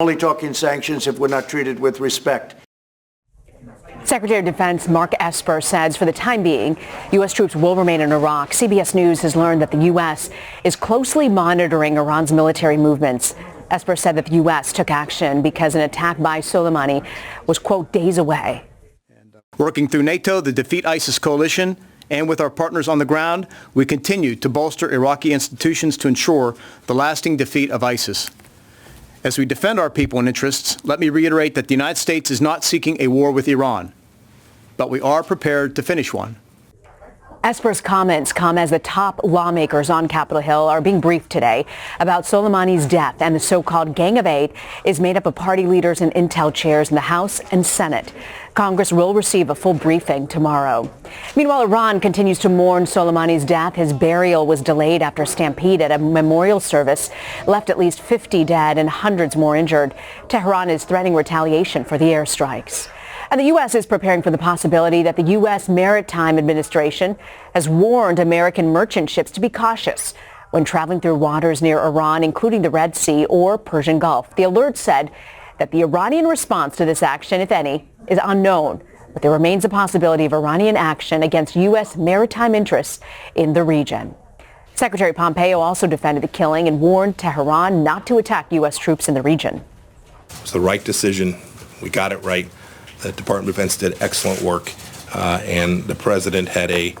only talking sanctions if we're not treated with respect. Secretary of Defense Mark Esper says for the time being, U.S. troops will remain in Iraq. CBS News has learned that the U.S. is closely monitoring Iran's military movements. Esper said that the U.S. took action because an attack by Soleimani was, quote, days away. Working through NATO, the Defeat ISIS coalition, and with our partners on the ground, we continue to bolster Iraqi institutions to ensure the lasting defeat of ISIS. As we defend our people and interests, let me reiterate that the United States is not seeking a war with Iran, but we are prepared to finish one. Esper's comments come as the top lawmakers on Capitol Hill are being briefed today about Soleimani's death, and the so-called Gang of Eight is made up of party leaders and intel chairs in the House and Senate. Congress will receive a full briefing tomorrow. Meanwhile, Iran continues to mourn Soleimani's death. His burial was delayed after a stampede at a memorial service left at least 50 dead and hundreds more injured. Tehran is threatening retaliation for the airstrikes. And the U.S. is preparing for the possibility that the U.S. Maritime Administration has warned American merchant ships to be cautious when traveling through waters near Iran, including the Red Sea or Persian Gulf. The alert said that the Iranian response to this action, if any, is unknown, but there remains a possibility of Iranian action against U.S. maritime interests in the region. Secretary Pompeo also defended the killing and warned Tehran not to attack U.S. troops in the region. It's the right decision. We got it right. The Department of Defense did excellent work, and the president had a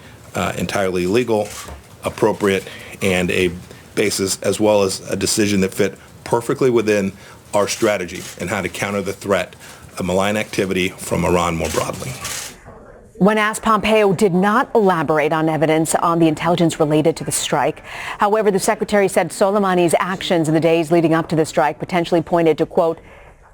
entirely legal, appropriate, and a basis, as well as a decision that fit perfectly within our strategy and how to counter the threat of malign activity from Iran more broadly. When asked, Pompeo did not elaborate on evidence on the intelligence related to the strike. However, the secretary said Soleimani's actions in the days leading up to the strike potentially pointed to, quote,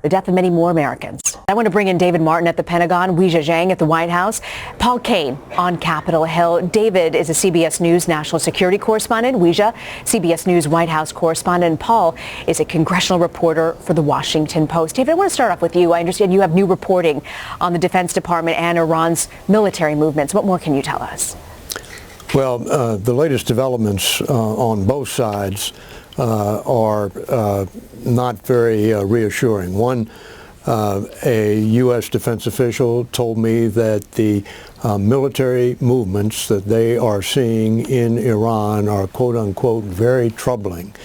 the death of many more Americans. I want to bring in David Martin at the Pentagon, Weijia Zhang at the White House, Paul Kane on Capitol Hill. David is a CBS News national security correspondent, Weijia, CBS News White House correspondent, and Paul is a congressional reporter for the Washington Post. David, I want to start off with you. I understand you have new reporting on the Defense Department and Iran's military movements. What more can you tell us? Well, the latest developments on both sides are not very reassuring. One, a U.S. defense official told me that the military movements that they are seeing in Iran are, quote unquote, very troubling.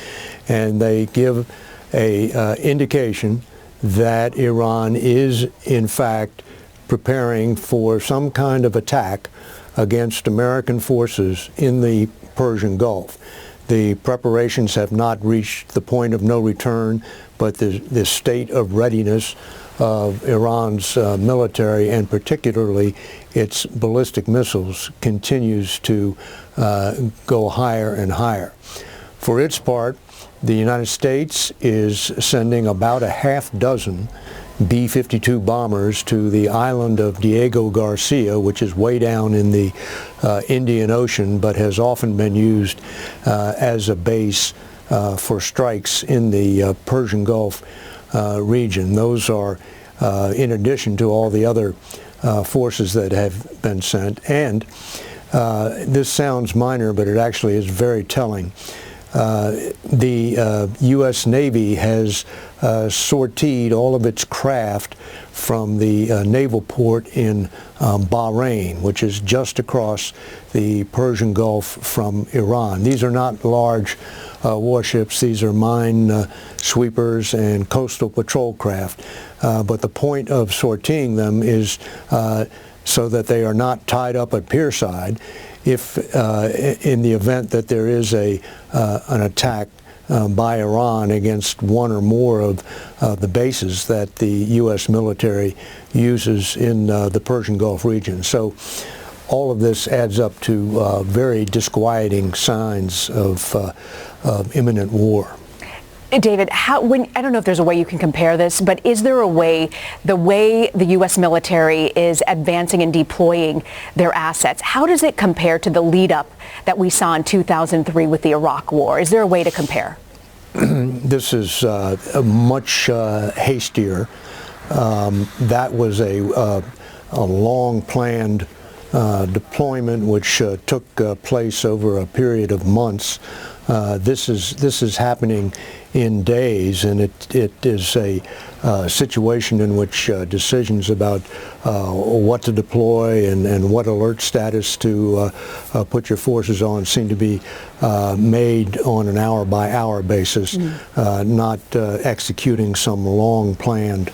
And they give a indication that Iran is, in fact, preparing for some kind of attack against American forces in the Persian Gulf. The preparations have not reached the point of no return, but the state of readiness of Iran's military, and particularly its ballistic missiles, continues to go higher and higher. For its part, the United States is sending about a half dozen B-52 bombers to the island of Diego Garcia, which is way down in the Indian Ocean, but has often been used as a base for strikes in the Persian Gulf region. Those are in addition to all the other forces that have been sent. And this sounds minor, but it actually is very telling. The U.S. Navy has sortied all of its craft from the naval port in Bahrain, which is just across the Persian Gulf from Iran. These are not large warships. These are mine sweepers and coastal patrol craft. But the point of sorting them is so that they are not tied up at pierside if in the event that there is an attack by Iran against one or more of the bases that the U.S. military uses in the Persian Gulf region. So all of this adds up to very disquieting signs of imminent war. David, I don't know if there's a way you can compare this, but is there a way, the way the U.S. military is advancing and deploying their assets, how does it compare to the lead-up that we saw in 2003 with the Iraq War? Is there a way to compare? This is much hastier. That was a long-planned deployment which took place over a period of months. This is happening in days, and it is a situation in which decisions about what to deploy and what alert status to put your forces on seem to be made on an hour-by-hour basis, not executing some long-planned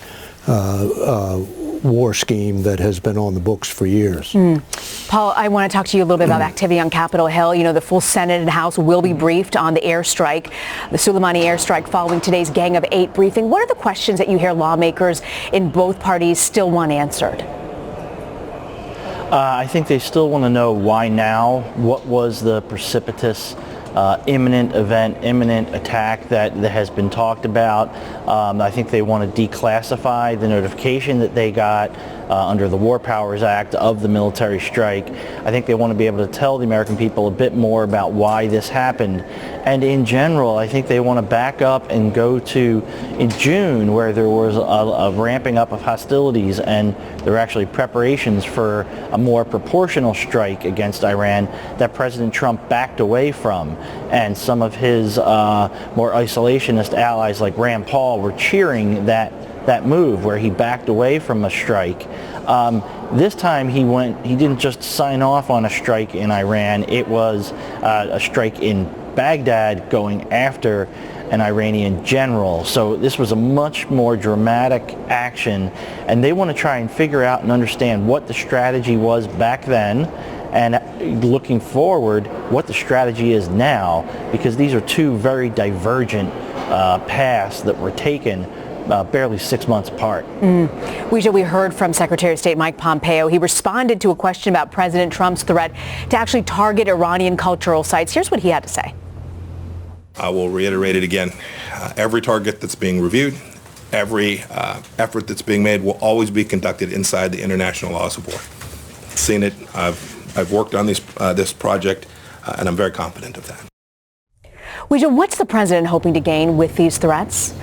war scheme that has been on the books for years. Paul, I want to talk to you a little bit about activity on Capitol Hill. You know, the full Senate and House will be briefed on the airstrike, the Soleimani airstrike following today's Gang of Eight briefing. What are the questions that you hear lawmakers in both parties still want answered? I think they still want to know why now. What was the precipitous imminent event, imminent attack that has been talked about. I think they want to declassify the notification that they got under the War Powers Act of the military strike. I think they want to be able to tell the American people a bit more about why this happened. And in general, I think they want to back up and go to in June, where there was a ramping up of hostilities, and there were actually preparations for a more proportional strike against Iran that President Trump backed away from. And some of his more isolationist allies like Rand Paul were cheering that move where he backed away from a strike. This time he didn't just sign off on a strike in Iran, it was a strike in Baghdad going after an Iranian general. So this was a much more dramatic action, and they want to try and figure out and understand what the strategy was back then, and looking forward, what the strategy is now, because these are two very divergent paths that were taken barely 6 months apart. We heard from Secretary of State Mike Pompeo. He responded to a question about President Trump's threat to actually target Iranian cultural sites. Here's what he had to say. I will reiterate it again. Every target that's being reviewed, every effort that's being made will always be conducted inside the international laws of war. Seen it. I've worked on this project, and I'm very confident of that. What's the president hoping to gain with these threats?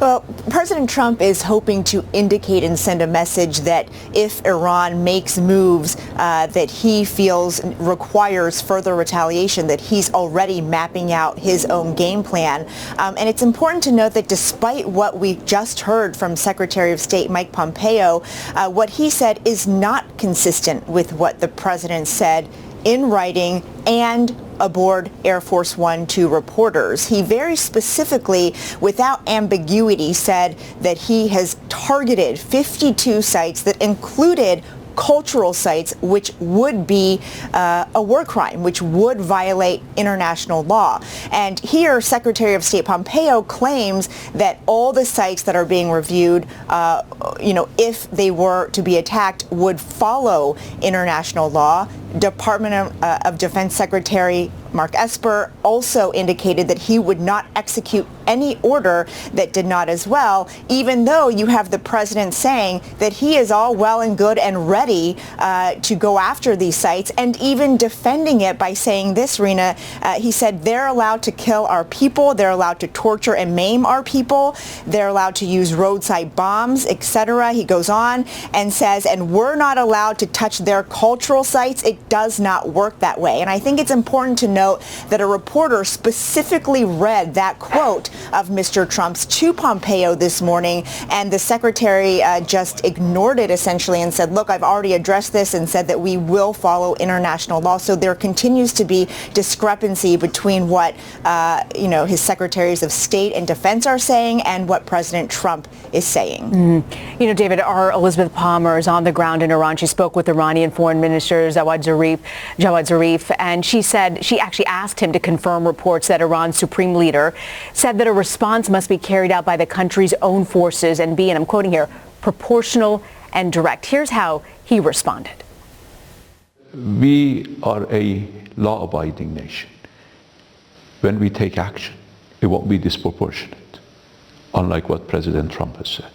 Well, President Trump is hoping to indicate and send a message that if Iran makes moves that he feels requires further retaliation, that he's already mapping out his own game plan. And it's important to note that despite what we just heard from Secretary of State Mike Pompeo, what he said is not consistent with what the president said in writing and aboard Air Force One to reporters. He very specifically, without ambiguity, said that he has targeted 52 sites that included cultural sites, which would be a war crime, which would violate international law. And here, Secretary of State Pompeo claims that all the sites that are being reviewed, if they were to be attacked, would follow international law. Department of Defense Secretary Mark Esper also indicated that he would not execute any order that did not as well, even though you have the president saying that he is all well and good and ready to go after these sites, and even defending it by saying this, Rena, he said they're allowed to kill our people, they're allowed to torture and maim our people, they're allowed to use roadside bombs, etc. He goes on and says, and we're not allowed to touch their cultural sites. It does not work that way. And I think it's important to note that a reporter specifically read that quote of Mr. Trump's to Pompeo this morning, and the secretary just ignored it essentially and said, look, I've already addressed this, and said that we will follow international law. So there continues to be discrepancy between what his secretaries of state and defense are saying and what President Trump is saying. David, our Elizabeth Palmer is on the ground in Iran. She spoke with Iranian Foreign Minister Jawad Zarif, and she said she actually asked him to confirm reports that Iran's supreme leader said that a response must be carried out by the country's own forces and be, and I'm quoting here, proportional and direct. Here's how he responded. We are a law-abiding nation. When we take action, it won't be disproportionate, unlike what President Trump has said.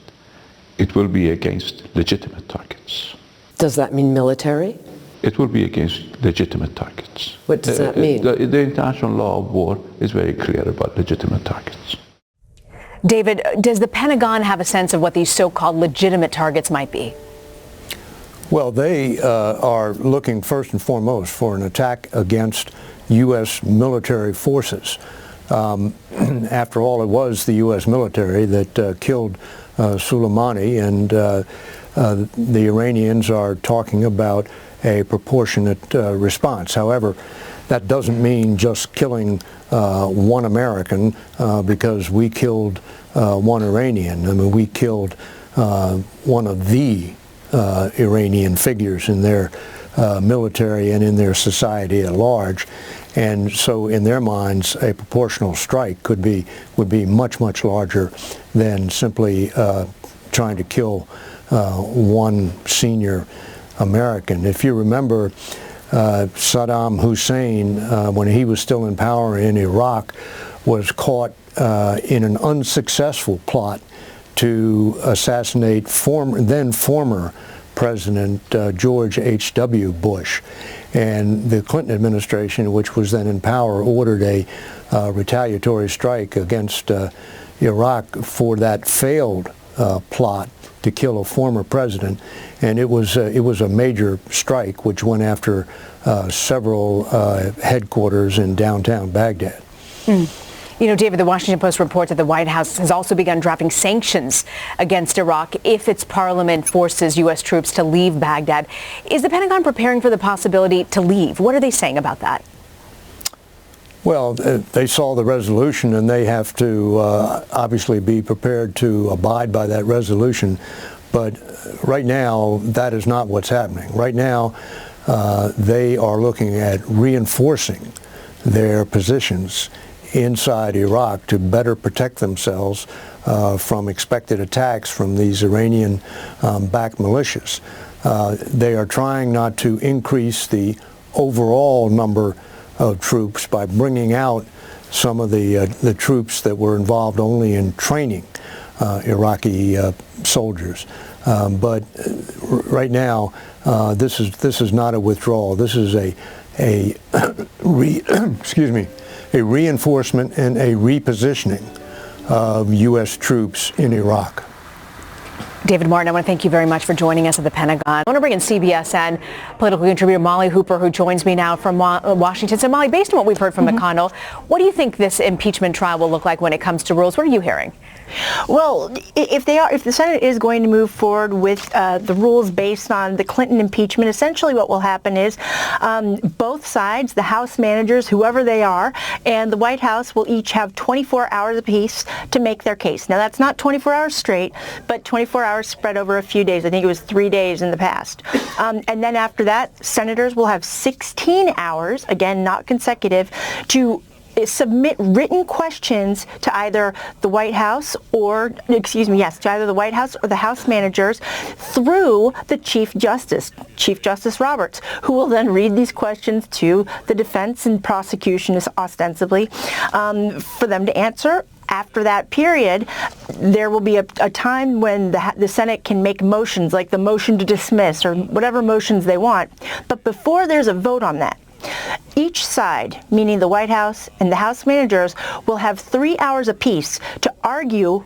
It will be against legitimate targets. Does that mean military? It will be against legitimate targets. What does that mean? The international law of war is very clear about legitimate targets. David, does the Pentagon have a sense of what these so-called legitimate targets might be? Well, they are looking first and foremost for an attack against U.S. military forces. After all, it was the U.S. military that killed Soleimani, and the Iranians are talking about a proportionate response. However, that doesn't mean just killing one American because we killed one Iranian. I mean, we killed one of the Iranian figures in their military and in their society at large. And so in their minds, a proportional strike would be much, much larger than simply trying to kill one senior American. If you remember, Saddam Hussein, when he was still in power in Iraq, was caught in an unsuccessful plot to assassinate then former President George H.W. Bush. And the Clinton administration, which was then in power, ordered a retaliatory strike against Iraq for that failed plot to kill a former president. And it was a major strike which went after several headquarters in downtown Baghdad. You know, David, the Washington Post reports that the White House has also begun drafting sanctions against Iraq if its parliament forces U.S. troops to leave Baghdad. Is the Pentagon preparing for the possibility to leave? What are they saying about that? Well, they saw the resolution, and they have to obviously be prepared to abide by that resolution. But right now, that is not what's happening. Right now, they are looking at reinforcing their positions inside Iraq to better protect themselves from expected attacks from these Iranian-backed militias. They are trying not to increase the overall number of troops by bringing out some of the troops that were involved only in training Iraqi soldiers. But right now, this is not a withdrawal. This is a reinforcement and a repositioning of U.S. troops in Iraq. David Martin, I want to thank you very much for joining us at the Pentagon. I want to bring in Cbsn political contributor Molly Hooper, who joins me now from Washington. So, Molly, based on what we've heard from McConnell, what do you think this impeachment trial will look like when it comes to rules? What are you hearing? Well, if the Senate is going to move forward with the rules based on the Clinton impeachment, essentially what will happen is both sides, the House managers, whoever they are, and the White House will each have 24 hours apiece to make their case. Now, that's not 24 hours straight, but 24 hours spread over a few days. I think it was 3 days in the past. And then after that, senators will have 16 hours, again, not consecutive, to submit written questions to either the White House or, to either the White House or the House managers through the Chief Justice Roberts, who will then read these questions to the defense and prosecution ostensibly for them to answer. After that period, there will be a time when the Senate can make motions, like the motion to dismiss or whatever motions they want. But before there's a vote on that, each side, meaning the White House and the House managers, will have 3 hours apiece to argue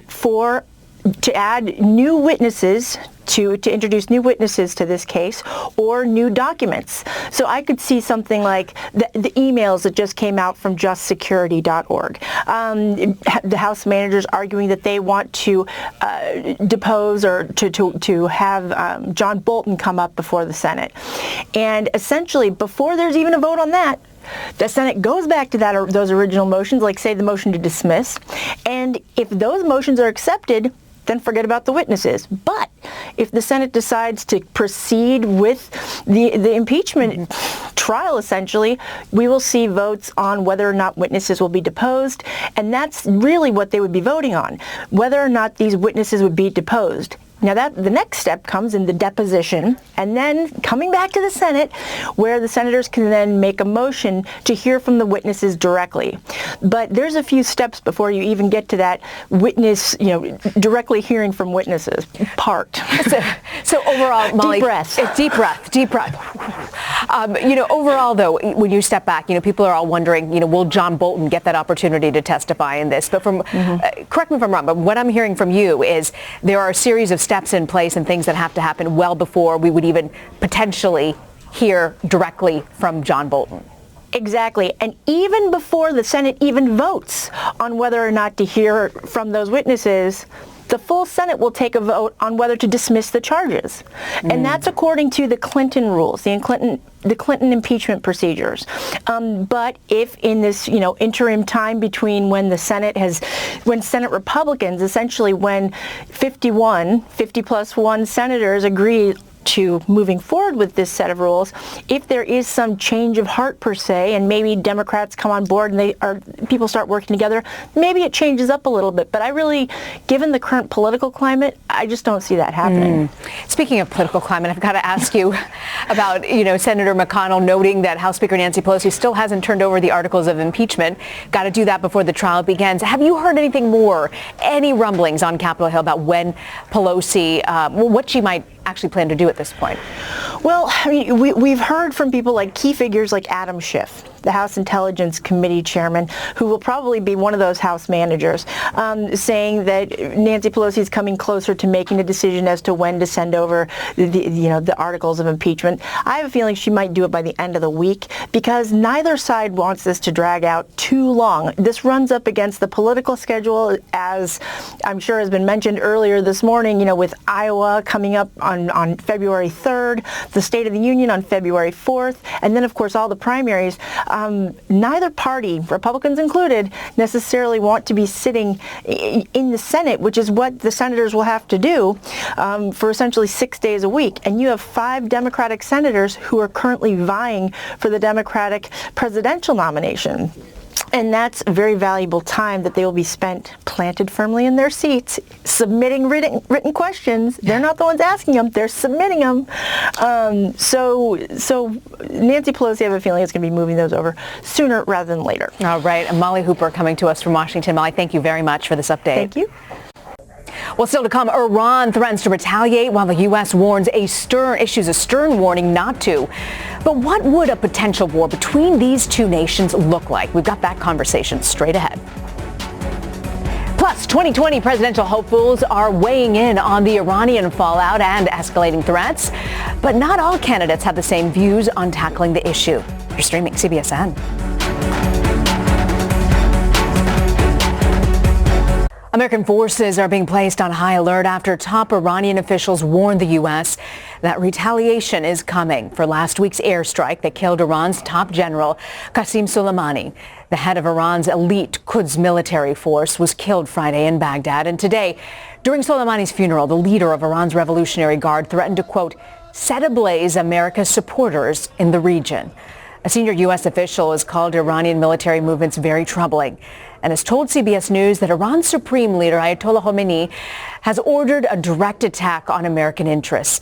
to add new witnesses, to introduce new witnesses to this case, or new documents. So I could see something like the emails that just came out from justsecurity.org. The House managers arguing that they want to depose or to have John Bolton come up before the Senate. And essentially, before there's even a vote on that, the Senate goes back to those original motions, like say the motion to dismiss, and if those motions are accepted, then forget about the witnesses. But if the Senate decides to proceed with the impeachment trial, essentially, we will see votes on whether or not witnesses will be deposed, and that's really what they would be voting on, whether or not these witnesses would be deposed. Now the next step comes in the deposition, and then coming back to the Senate, where the senators can then make a motion to hear from the witnesses directly. But there's a few steps before you even get to that witness, directly hearing from witnesses part. So overall, Molly, deep breath. Overall, though, when you step back, people are all wondering, will John Bolton get that opportunity to testify in this? But correct me if I'm wrong, but what I'm hearing from you is there are a series of steps in place and things that have to happen well before we would even potentially hear directly from John Bolton. Exactly. And even before the Senate even votes on whether or not to hear from those witnesses, the full Senate will take a vote on whether to dismiss the charges. And that's according to the Clinton rules, the Clinton impeachment procedures. But if in this, interim time between when when Senate Republicans, essentially when 50 plus 1 senators agree to moving forward with this set of rules, if there is some change of heart per se, and maybe Democrats come on board and people start working together, maybe it changes up a little bit. But I really, given the current political climate, I just don't see that happening. Speaking of political climate, I've got to ask you about, Senator McConnell noting that House Speaker Nancy Pelosi still hasn't turned over the articles of impeachment. Got to do that before the trial begins. Have you heard anything more, any rumblings on Capitol Hill about when Pelosi, what she might actually plan to do at this point? Well, I mean, we've heard from people like key figures like Adam Schiff, the House Intelligence Committee chairman, who will probably be one of those House managers, saying that Nancy Pelosi is coming closer to making a decision as to when to send over the articles of impeachment. I have a feeling she might do it by the end of the week because neither side wants this to drag out too long. This runs up against the political schedule, as I'm sure has been mentioned earlier this morning, with Iowa coming up on February 3rd, the State of the Union on February 4th, and then, of course, all the primaries. Neither party, Republicans included, necessarily want to be sitting in the Senate, which is what the senators will have to do for essentially 6 days a week. And you have 5 Democratic senators who are currently vying for the Democratic presidential nomination. And that's a very valuable time that they will be spent planted firmly in their seats, submitting written questions. They're not the ones asking them, they're submitting them. So Nancy Pelosi, I have a feeling, is going to be moving those over sooner rather than later. All right. Molly Hooper coming to us from Washington. Molly, thank you very much for this update. Thank you. Well, still to come, Iran threatens to retaliate while the U.S. issues a stern warning not to. But what would a potential war between these two nations look like? We've got that conversation straight ahead. Plus, 2020 presidential hopefuls are weighing in on the Iranian fallout and escalating threats. But not all candidates have the same views on tackling the issue. You're streaming Cbsn. American forces are being placed on high alert after top Iranian officials warned the U.S. that retaliation is coming for last week's airstrike that killed Iran's top general, Qasem Soleimani. The head of Iran's elite Quds military force was killed Friday in Baghdad. And today, during Soleimani's funeral, the leader of Iran's Revolutionary Guard threatened to, quote, set ablaze America's supporters in the region. A senior U.S. official has called Iranian military movements very troubling and has told CBS News that Iran's supreme leader, Ayatollah Khamenei, has ordered a direct attack on American interests.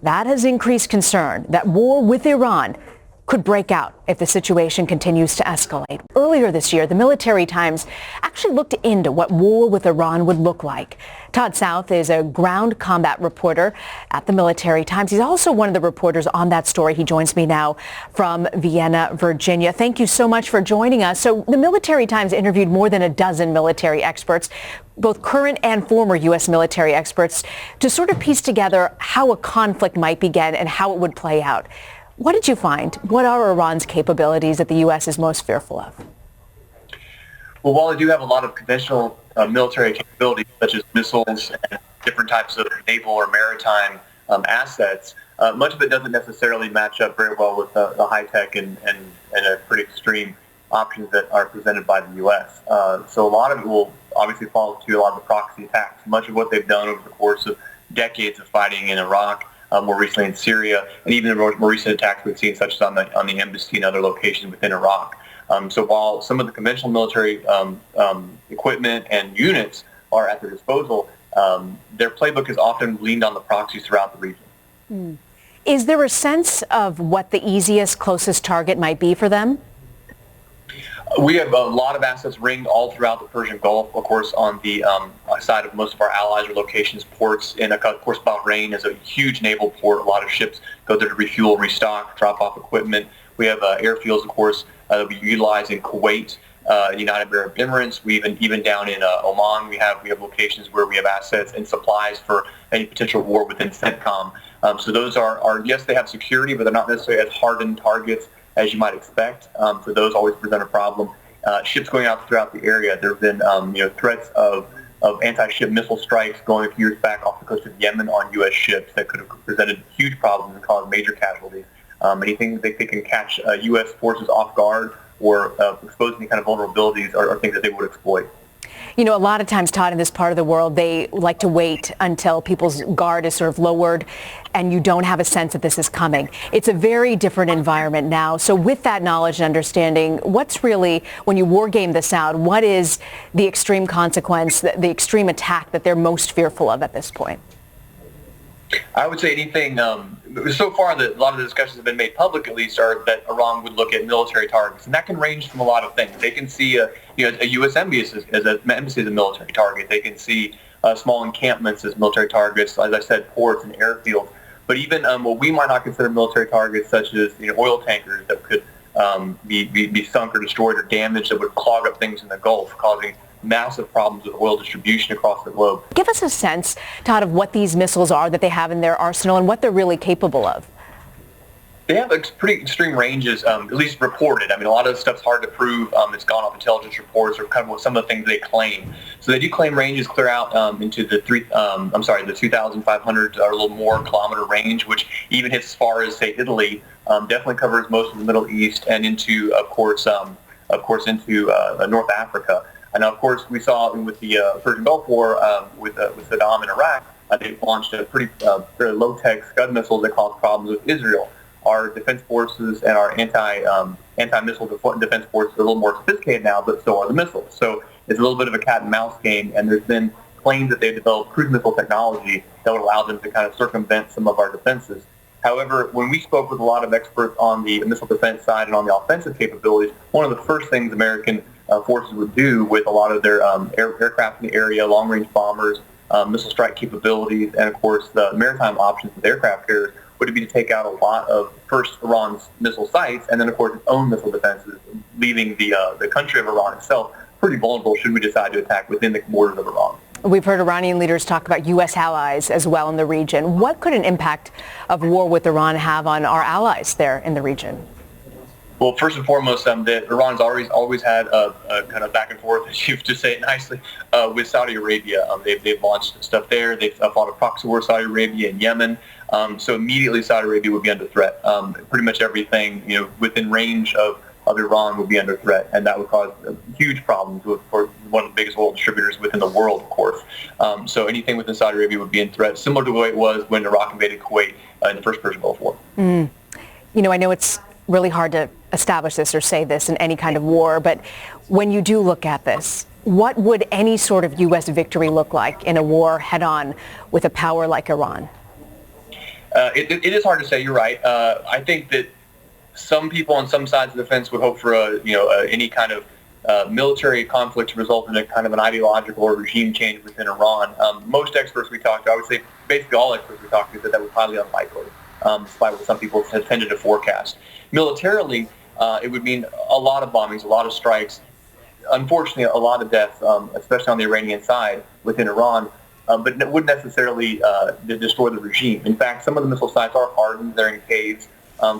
That has increased concern that war with Iran could break out if the situation continues to escalate. Earlier this year, the Military Times actually looked into what war with Iran would look like. Todd South is a ground combat reporter at the Military Times. He's also one of the reporters on that story. He joins me now from Vienna, Virginia. Thank you so much for joining us. So the Military Times interviewed more than a dozen military experts, both current and former U.S. military experts, to sort of piece together how a conflict might begin and how it would play out. What did you find? What are Iran's capabilities that the U.S. is most fearful of? Well, while they do have a lot of conventional military capabilities, such as missiles and different types of naval or maritime assets, much of it doesn't necessarily match up very well with the high-tech and pretty extreme options that are presented by the U.S. So a lot of it will obviously fall to a lot of the proxy attacks. Much of what they've done over the course of decades of fighting in Iraq, more recently in Syria, and even the more recent attacks we've seen, such as on the embassy and other locations within Iraq. So while some of the conventional military equipment and units are at their disposal, their playbook is often leaned on the proxies throughout the region. Is there a sense of what the easiest, closest target might be for them? We have a lot of assets ringed all throughout the Persian Gulf, of course, on the side of most of our allies or locations, ports. And of course, Bahrain is a huge naval port. A lot of ships go there to refuel, restock, drop off equipment. We have airfields, of course, that we utilize in Kuwait, United Arab Emirates. We even down in Oman, we have locations where we have assets and supplies for any potential war within CENTCOM. So those are yes, they have security, but they're not necessarily as hardened targets as you might expect. So those always present a problem. Ships going out throughout the area, there have been threats of anti-ship missile strikes going a few years back off the coast of Yemen on U.S. ships that could have presented huge problems and caused major casualties. Anything that they can catch U.S. forces off guard or expose any kind of vulnerabilities are things that they would exploit. You know, a lot of times, Todd, in this part of the world, they like to wait until people's guard is sort of lowered and you don't have a sense that this is coming. It's a very different environment now. So with that knowledge and understanding, what's really, when you war game this out, what is the extreme consequence, the extreme attack that they're most fearful of at this point? I would say anything, so far a lot of the discussions have been made public at least, are that Iran would look at military targets. And that can range from a lot of things. They can see a U.S. embassy as a military target. They can see small encampments as military targets, as I said, ports and airfields. But even what we might not consider military targets, such as oil tankers that could be sunk or destroyed or damaged, that would clog up things in the Gulf, causing massive problems with oil distribution across the globe. Give us a sense, Todd, of what these missiles are that they have in their arsenal and what they're really capable of. They have pretty extreme ranges, at least reported. I mean, a lot of this stuff's hard to prove. It's gone off intelligence reports or kind of some of the things they claim. So they do claim ranges clear out into the 2,500 or a little more kilometer range, which even hits as far as, say, Italy. Definitely covers most of the Middle East and into, of course, into North Africa. And of course, we saw with the Persian Gulf War with Saddam in Iraq, they launched a pretty very low-tech Scud missiles that caused problems with Israel. Our defense forces and our anti-missile defense forces are a little more sophisticated now, but so are the missiles. So it's a little bit of a cat and mouse game, and there's been claims that they've developed cruise missile technology that would allow them to kind of circumvent some of our defenses. However, when we spoke with a lot of experts on the missile defense side and on the offensive capabilities, one of the first things American forces would do with a lot of their aircraft in the area, long-range bombers, missile strike capabilities, and of course the maritime options with aircraft carriers would be to take out a lot of first Iran's missile sites and then of course its own missile defenses, leaving the country of Iran itself pretty vulnerable should we decide to attack within the borders of Iran. We've heard Iranian leaders talk about U.S. allies as well in the region. What could an impact of war with Iran have on our allies there in the region? Well, first and foremost, that Iran's always had a kind of back and forth, as you to say it nicely, with Saudi Arabia. They've launched stuff there. They've fought a proxy war with Saudi Arabia and Yemen. So immediately Saudi Arabia would be under threat. Pretty much everything within range of Iran would be under threat, and that would cause huge problems for one of the biggest oil distributors within the world, of course. So anything within Saudi Arabia would be in threat, similar to the way it was when Iraq invaded Kuwait in the first Persian Gulf War. I know it's really hard to establish this or say this in any kind of war, but when you do look at this, what would any sort of U.S. victory look like in a war head-on with a power like Iran? It is hard to say. You're right. I think that some people on some sides of the fence would hope for any kind of military conflict to result in a kind of an ideological or regime change within Iran. Most experts we talked to, I would say basically all experts we talked to, said that was highly unlikely, despite what some people have tended to forecast. Militarily, it would mean a lot of bombings, a lot of strikes, unfortunately a lot of deaths, especially on the Iranian side within Iran, but it wouldn't necessarily destroy the regime. In fact, some of the missile sites are hardened, they're in caves,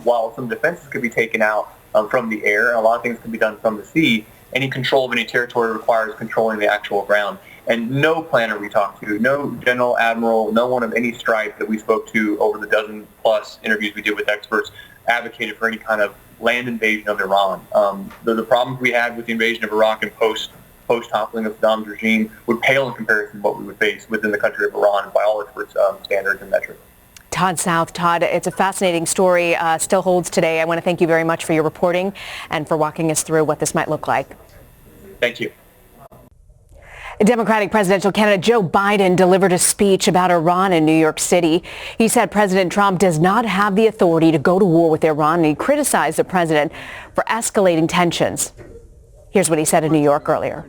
while some defenses could be taken out from the air, and a lot of things can be done from the sea. Any control of any territory requires controlling the actual ground. And no planner we talked to, no general, admiral, no one of any stripe that we spoke to over the dozen-plus interviews we did with experts advocated for any kind of land invasion of Iran. The problems we had with the invasion of Iraq and post-toppling of Saddam's regime would pale in comparison to what we would face within the country of Iran by all experts' standards and metrics. Todd South. Todd, it's a fascinating story, still holds today. I want to thank you very much for your reporting and for walking us through what this might look like. Thank you. Democratic presidential candidate Joe Biden delivered a speech about Iran in New York City. He said President Trump does not have the authority to go to war with Iran, and he criticized the president for escalating tensions. Here's what he said in New York earlier.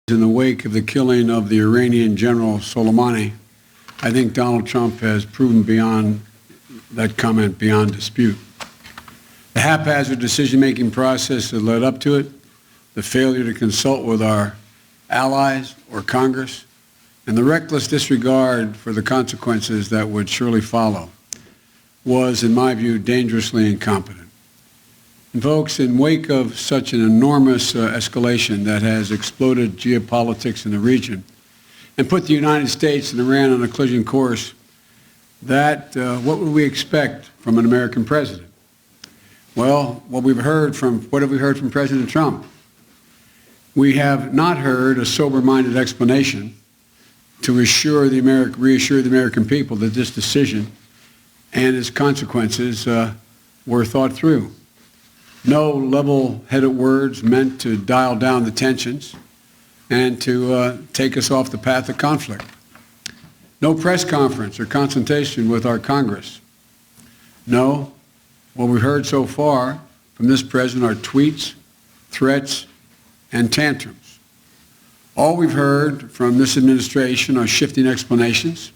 In the wake of the killing of the Iranian General Soleimani, I think Donald Trump has proven beyond that comment beyond dispute. The haphazard decision-making process that led up to it, the failure to consult with our allies or Congress, and the reckless disregard for the consequences that would surely follow was, in my view, dangerously incompetent. And folks, in wake of such an enormous escalation that has exploded geopolitics in the region and put the United States and Iran on a collision course, what would we expect from an American president? Well, what have we heard from President Trump? We have not heard a sober-minded explanation to reassure the American people that this decision and its consequences were thought through. No level-headed words meant to dial down the tensions and to take us off the path of conflict. No press conference or consultation with our Congress. No, what we've heard so far from this president are tweets, threats, and tantrums. All we've heard from this administration are shifting explanations,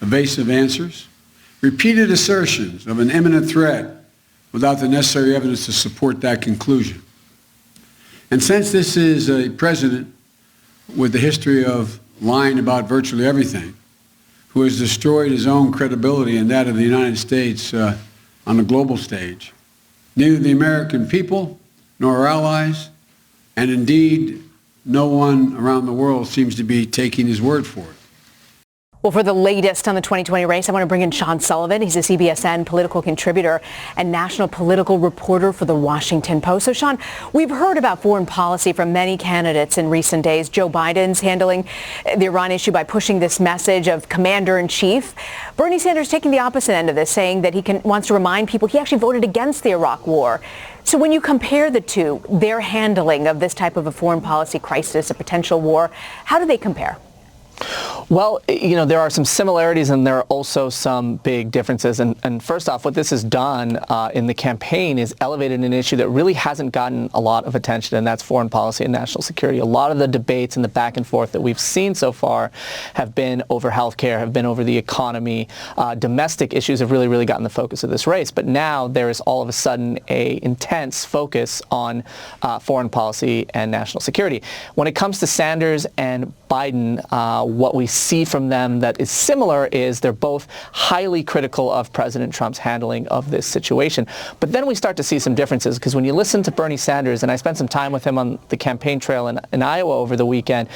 evasive answers, repeated assertions of an imminent threat without the necessary evidence to support that conclusion. And since this is a president with the history of lying about virtually everything, who has destroyed his own credibility and that of the United States on the global stage, neither the American people nor our allies, and indeed no one around the world seems to be taking his word for it. Well, for the latest on the 2020 race, I want to bring in Sean Sullivan. He's a Cbsn political contributor and national political reporter for The Washington Post. So, Sean, we've heard about foreign policy from many candidates in recent days. Joe Biden's handling the Iran issue by pushing this message of commander-in-chief. Bernie Sanders taking the opposite end of this, saying that he wants to remind people he actually voted against the Iraq war. So when you compare the two, their handling of this type of a foreign policy crisis, a potential war, how do they compare? Well, you know, there are some similarities and there are also some big differences. And first off, what this has done in the campaign is elevated an issue that really hasn't gotten a lot of attention, and that's foreign policy and national security. A lot of the debates and the back and forth that we've seen so far have been over healthcare, have been over the economy. Domestic issues have really gotten the focus of this race. But now there is all of a sudden a intense focus on foreign policy and national security. When it comes to Sanders and Biden, what we see from them that is similar is they're both highly critical of President Trump's handling of this situation. But then we start to see some differences, because when you listen to Bernie Sanders, and I spent some time with him on the campaign trail in Iowa over the weekend,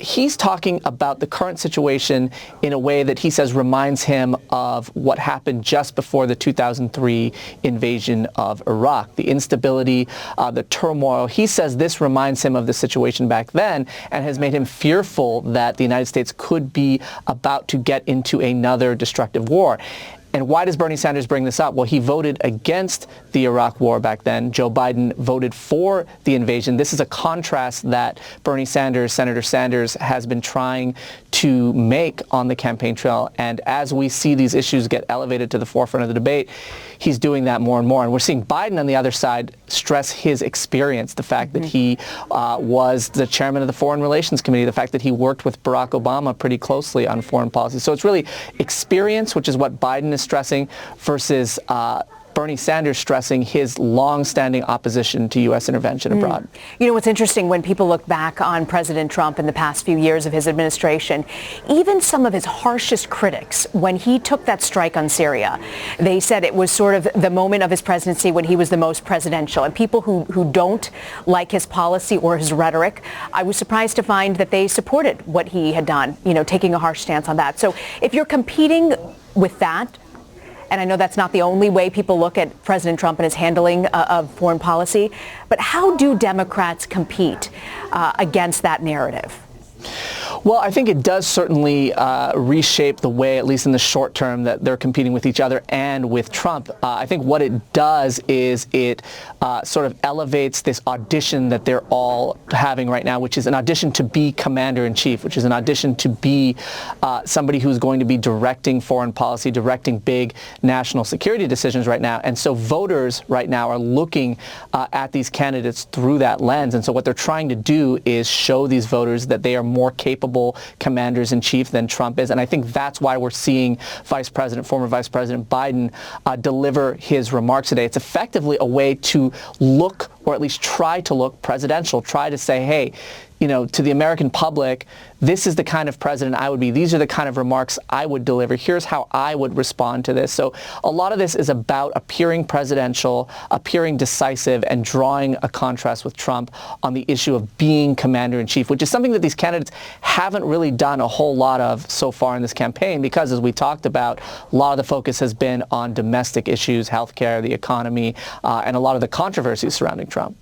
he's talking about the current situation in a way that he says reminds him of what happened just before the 2003 invasion of Iraq. The instability, the turmoil. He says this reminds him of the situation back then and has made him fearful that the United States could be about to get into another destructive war. And why does Bernie Sanders bring this up? Well, he voted against the Iraq war back then. Joe Biden voted for the invasion. This is a contrast that Bernie Sanders, Senator Sanders, has been trying to make on the campaign trail. And as we see these issues get elevated to the forefront of the debate, he's doing that more and more. And we're seeing Biden on the other side stress his experience, the fact that he was the chairman of the Foreign Relations Committee, the fact that he worked with Barack Obama pretty closely on foreign policy. So it's really experience, which is what Biden is stressing, versus Bernie Sanders stressing his long-standing opposition to U.S. intervention abroad. You know, what's interesting, when people look back on President Trump in the past few years of his administration, even some of his harshest critics, when he took that strike on Syria, they said it was sort of the moment of his presidency when he was the most presidential. And people who don't like his policy or his rhetoric, I was surprised to find that they supported what he had done, you know, taking a harsh stance on that. So if you're competing with that, and I know that's not the only way people look at President Trump and his handling of foreign policy, but how do Democrats compete against that narrative? Well, I think it does certainly reshape the way, at least in the short term, that they're competing with each other and with Trump. I think what it does is it sort of elevates this audition that they're all having right now, which is an audition to be commander-in-chief, which is an audition to be somebody who's going to be directing foreign policy, directing big national security decisions right now. And so voters right now are looking at these candidates through that lens. And so what they're trying to do is show these voters that they are more capable commanders-in-chief than Trump is. And I think that's why we're seeing former Vice President Biden deliver his remarks today. It's effectively a way to look, or at least try to look, presidential, try to say, hey, to the American public, this is the kind of president I would be. These are the kind of remarks I would deliver. Here's how I would respond to this. So a lot of this is about appearing presidential, appearing decisive, and drawing a contrast with Trump on the issue of being commander-in-chief, which is something that these candidates haven't really done a whole lot of so far in this campaign because, as we talked about, a lot of the focus has been on domestic issues, healthcare, the economy, and a lot of the controversies surrounding Trump.